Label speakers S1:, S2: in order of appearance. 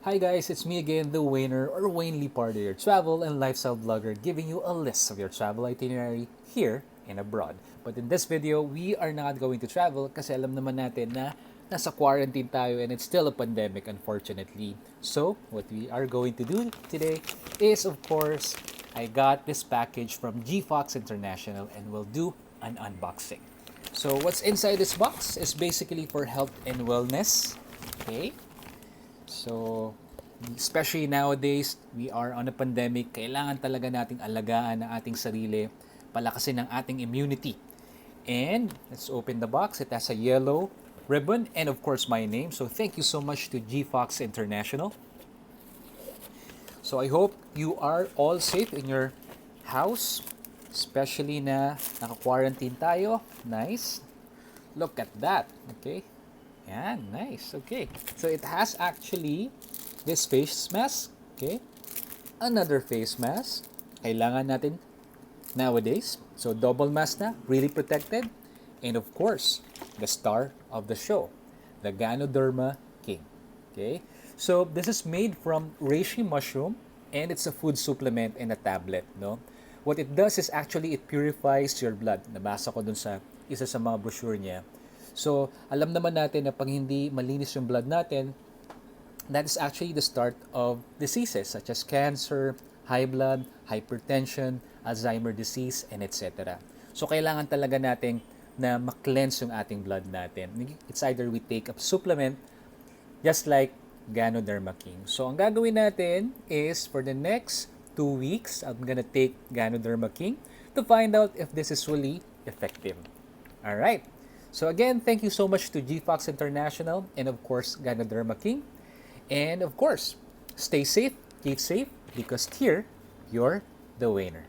S1: Hi guys, it's me again, the Wayner or Wayne Lee Pardo, your travel and lifestyle blogger, giving you a list of your travel itinerary here and abroad. But in this video, we are not going to travel kasi alam naman natin na nasa quarantine tayo and it's still a pandemic, unfortunately. So, what we are going to do today is, of course, I got this package from GFox International and we'll do an unboxing. So, what's inside this box is basically for health and wellness. Okay? So, especially nowadays, we are on a pandemic, kailangan talaga nating alagaan ang ating sarili, palakasin ang ating immunity. And let's open the box. It has a yellow ribbon and of course my name. So thank you so much to GFox International. So I hope you are all safe in your house, especially na naka-quarantine tayo. Nice. Look at that. Okay. Yeah, nice. Okay. So it has actually this face mask. Okay. Another face mask. Kailangan natin nowadays. So double mask na, really protected. And of course, the star of the show, the GANODERMA King. Okay. So this is made from reishi mushroom and it's a food supplement and a tablet, no? What it does is actually it purifies your blood. Nabasa ko dun sa isa sa mga brochure niya. So, alam naman natin na pag hindi malinis yung blood natin, that is actually the start of diseases such as cancer, high blood, hypertension, Alzheimer disease, and etc. So, kailangan talaga natin na ma-cleanse yung ating blood natin. It's either we take a supplement just like GANODERMA King. So, ang gagawin natin is for the next 2 weeks, I'm gonna take GANODERMA King to find out if this is really effective. Alright. So again, thank you so much to GFox International and of course, GANODERMA King. And of course, stay safe, keep safe, because here, you're the winner.